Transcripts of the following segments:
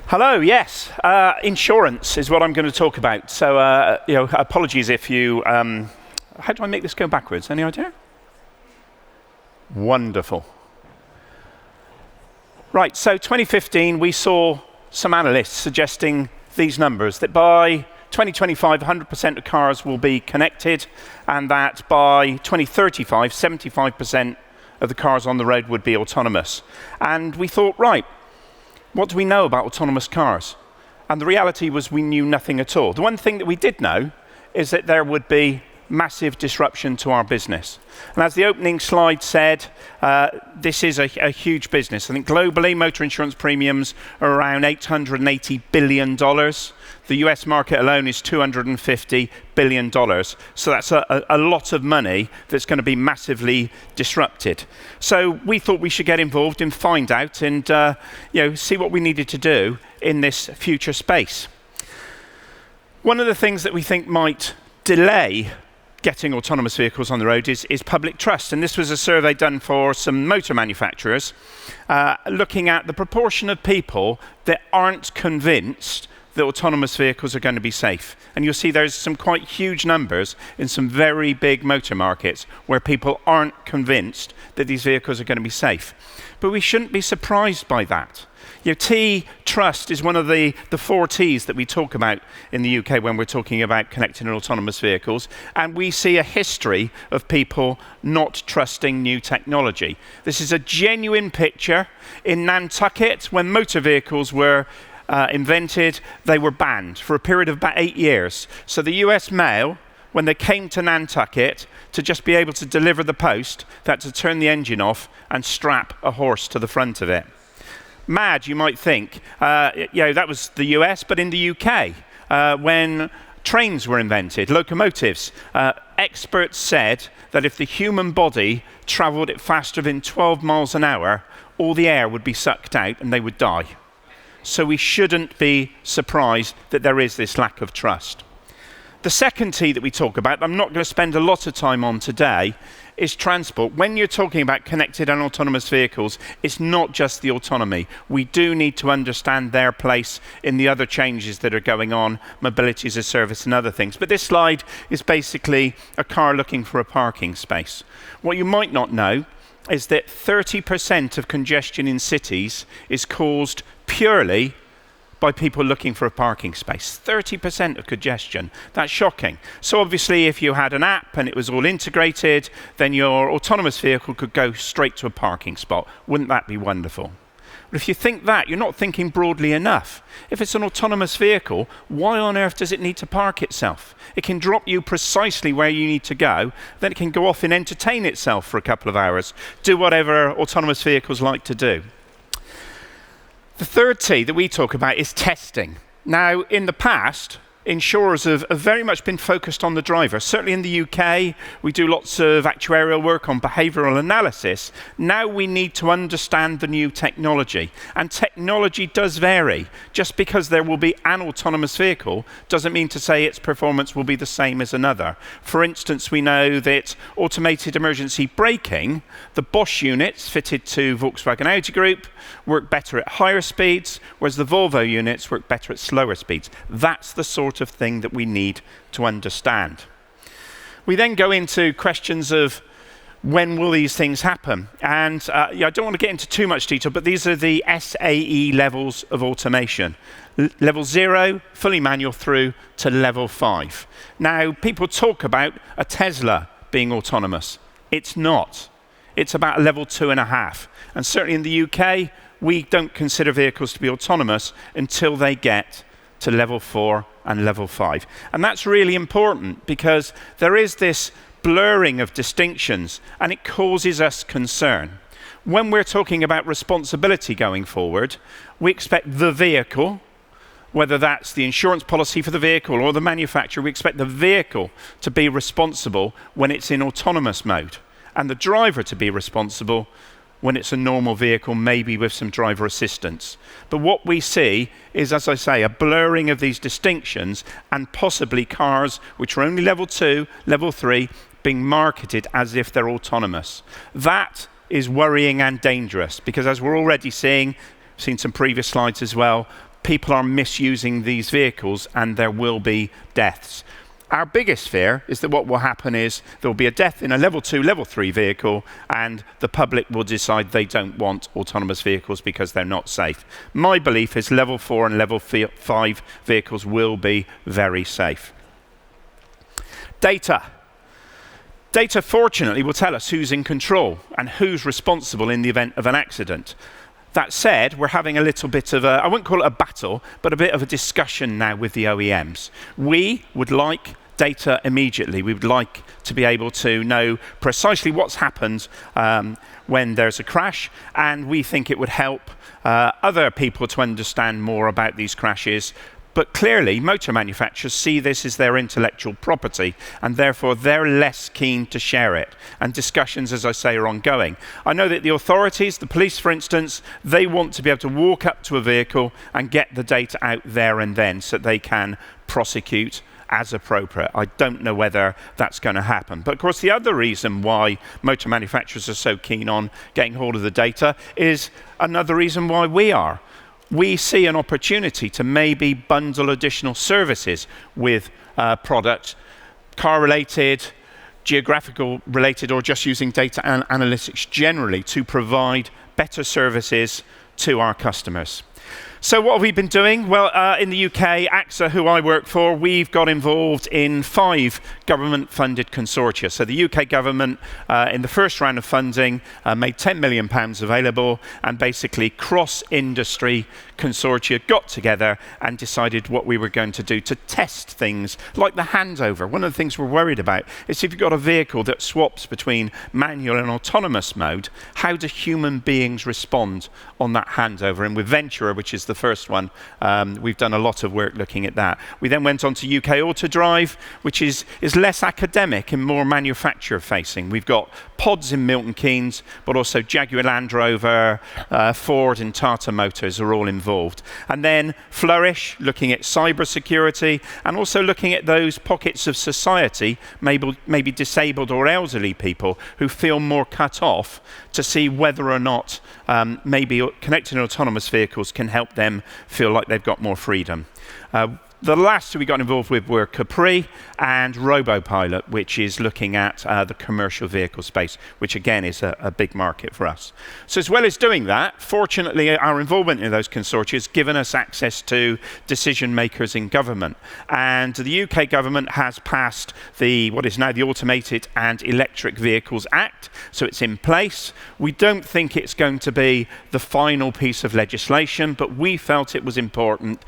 Hello, yes. Insurance is what I'm going to talk about. So, apologies if you... how do I make this go backwards? Any idea? Wonderful. Right, so 2015, we saw some analysts suggesting these numbers, that by 2025, 100% of cars will be connected, and that by 2035, 75% of the cars on the road would be autonomous. And we thought, right, what do we know about autonomous cars? And the reality was we knew nothing at all. The one thing that we did know is that there would be massive disruption to our business. And as the opening slide said, this is a huge business. I think globally, motor insurance premiums are around $880 billion. The US market alone is $250 billion. So that's a lot of money that's going to be massively disrupted. So we thought we should get involved and find out and see what we needed to do in this future space. One of the things that we think might delay getting autonomous vehicles on the road is public trust. And this was a survey done for some motor manufacturers, looking at the proportion of people that aren't convinced that autonomous vehicles are going to be safe. And you'll see there's some quite huge numbers in some very big motor markets where people aren't convinced that these vehicles are going to be safe. But we shouldn't be surprised by that. T, trust, is one of the 4 T's that we talk about in the UK when we're talking about connected and autonomous vehicles. And we see a history of people not trusting new technology. This is a genuine picture. In Nantucket, when motor vehicles were invented, they were banned for a period of about 8 years. So the US mail, when they came to Nantucket, to just be able to deliver the post, they had to turn the engine off and strap a horse to the front of it. Mad, you might think. That was the US, but in the UK, when trains were invented, locomotives, experts said that if the human body traveled at faster than 12 miles an hour, all the air would be sucked out and they would die. So we shouldn't be surprised that there is this lack of trust. The second T that we talk about, I'm not going to spend a lot of time on today, is transport. When you're talking about connected and autonomous vehicles, it's not just the autonomy. We do need to understand their place in the other changes that are going on, mobility as a service and other things. But this slide is basically a car looking for a parking space. What you might not know is that 30% of congestion in cities is caused purely by people looking for a parking space. 30% of congestion. That's shocking. So obviously, if you had an app and it was all integrated, then your autonomous vehicle could go straight to a parking spot. Wouldn't that be wonderful? But if you think that, you're not thinking broadly enough. If it's an autonomous vehicle, why on earth does it need to park itself? It can drop you precisely where you need to go, then it can go off and entertain itself for a couple of hours, do whatever autonomous vehicles like to do. The third T that we talk about is testing. Now, in the past, insurers have very much been focused on the driver. Certainly in the UK, we do lots of actuarial work on behavioural analysis. Now we need to understand the new technology. And technology does vary. Just because there will be an autonomous vehicle doesn't mean to say its performance will be the same as another. For instance, we know that automated emergency braking, the Bosch units fitted to Volkswagen Audi Group, work better at higher speeds, whereas the Volvo units work better at slower speeds. That's the sort of thing that we need to understand. We then go into questions of when will these things happen? And I don't want to get into too much detail, but these are the SAE levels of automation. Level 0, fully manual, through to level 5. Now, people talk about a Tesla being autonomous. It's not. It's about level 2.5. And certainly in the UK, we don't consider vehicles to be autonomous until they get to level 4 and level 5. And that's really important because there is this blurring of distinctions and it causes us concern. When we're talking about responsibility going forward, we expect the vehicle, whether that's the insurance policy for the vehicle or the manufacturer, we expect the vehicle to be responsible when it's in autonomous mode and the driver to be responsible when it's a normal vehicle, maybe with some driver assistance. But what we see is, as I say, a blurring of these distinctions and possibly cars which are only level 2, level 3, being marketed as if they're autonomous. That is worrying and dangerous because, as we're already seeing, seen some previous slides as well, people are misusing these vehicles and there will be deaths. Our biggest fear is that what will happen is there will be a death in a level 2, level 3 vehicle, and the public will decide they don't want autonomous vehicles because they're not safe. My belief is level 4 and level 5 vehicles will be very safe. Data. Data, fortunately, will tell us who's in control and who's responsible in the event of an accident. That said, we're having a little bit of I wouldn't call it a battle, but a bit of a discussion now with the OEMs. We would like data immediately. We would like to be able to know precisely what's happened when there's a crash, and we think it would help other people to understand more about these crashes. But clearly, motor manufacturers see this as their intellectual property, and therefore they're less keen to share it. And discussions, as I say, are ongoing. I know that the authorities, the police for instance, they want to be able to walk up to a vehicle and get the data out there and then so that they can prosecute as appropriate. I don't know whether that's going to happen. But of course, the other reason why motor manufacturers are so keen on getting hold of the data is another reason why we are. We see an opportunity to maybe bundle additional services with products, car-related, geographical related, or just using data analytics generally to provide better services to our customers. So what have we been doing? Well, in the UK, AXA, who I work for, we've got involved in 5 government-funded consortia. So the UK government, in the first round of funding, made £10 million available, and basically cross-industry consortia got together and decided what we were going to do to test things like the handover. One of the things we're worried about is if you've got a vehicle that swaps between manual and autonomous mode, how do human beings respond on that handover? And with Ventura, which is the first one, we've done a lot of work looking at that. We then went on to UK Autodrive, which is less academic and more manufacturer facing. We've got pods in Milton Keynes, but also Jaguar Land Rover, Ford and Tata Motors are all involved. And then Flourish, looking at cyber security and also looking at those pockets of society, maybe disabled or elderly people who feel more cut off, to see whether or not maybe connected and autonomous vehicles can help them feel like they've got more freedom. The last 2 we got involved with were Capri and RoboPilot, which is looking at the commercial vehicle space, which again is a big market for us. So as well as doing that, fortunately our involvement in those consortia has given us access to decision makers in government. And the UK government has passed what is now the Automated and Electric Vehicles Act, so it's in place. We don't think it's going to be the final piece of legislation, but we felt it was important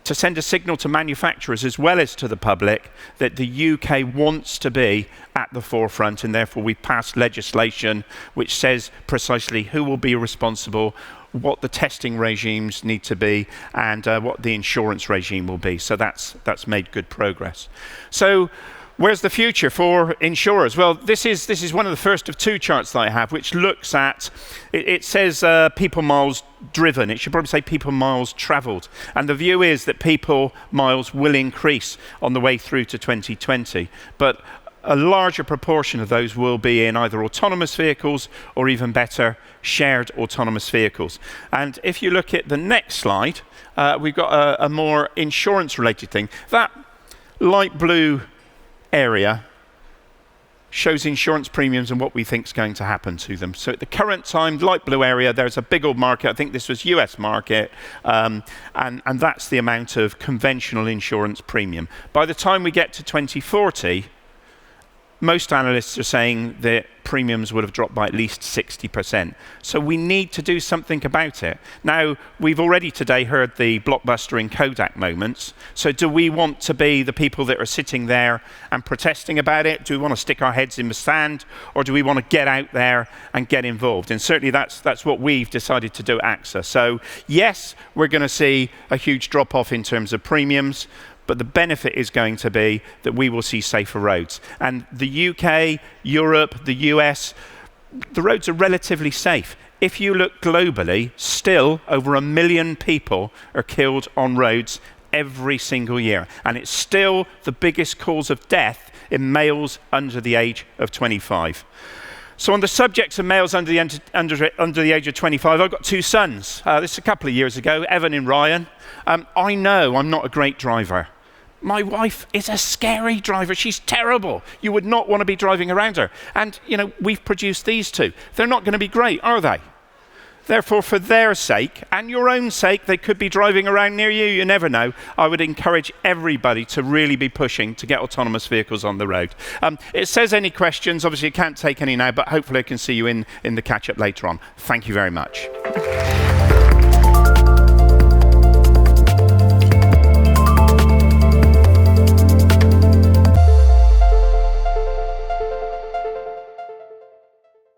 to send a signal to manufacturers as well as to the public that the UK wants to be at the forefront, and therefore we've passed legislation which says precisely who will be responsible, what the testing regimes need to be, and what the insurance regime will be. So that's made good progress. So where's the future for insurers? Well, this is one of the first of 2 charts that I have, which looks at, it says people miles driven. It should probably say people miles traveled. And the view is that people miles will increase on the way through to 2020. But a larger proportion of those will be in either autonomous vehicles or, even better, shared autonomous vehicles. And if you look at the next slide, we've got a more insurance-related thing. That light blue area shows insurance premiums and what we think is going to happen to them. So at the current time, light blue area, there's a big old market. I think this was US market, and that's the amount of conventional insurance premium. By the time we get to 2040, most analysts are saying that premiums would have dropped by at least 60%. So we need to do something about it. Now, we've already today heard the Blockbuster and Kodak moments. So do we want to be the people that are sitting there and protesting about it? Do we want to stick our heads in the sand? Or do we want to get out there and get involved? And certainly that's what we've decided to do at AXA. So yes, we're going to see a huge drop-off in terms of premiums, but the benefit is going to be that we will see safer roads. And the UK, Europe, the US, the roads are relatively safe. If you look globally, still over 1 million people are killed on roads every single year. And it's still the biggest cause of death in males under the age of 25. So on the subject of males under the age of 25, I've got 2 sons. This is a couple of years ago, Evan and Ryan. I know I'm not a great driver. My wife is a scary driver. She's terrible. You would not want to be driving around her. And, you know, we've produced these 2. They're not going to be great, are they? Therefore, for their sake and your own sake, they could be driving around near you. You never know. I would encourage everybody to really be pushing to get autonomous vehicles on the road. It says any questions. Obviously, you can't take any now, but hopefully I can see you in the catch-up later on. Thank you very much.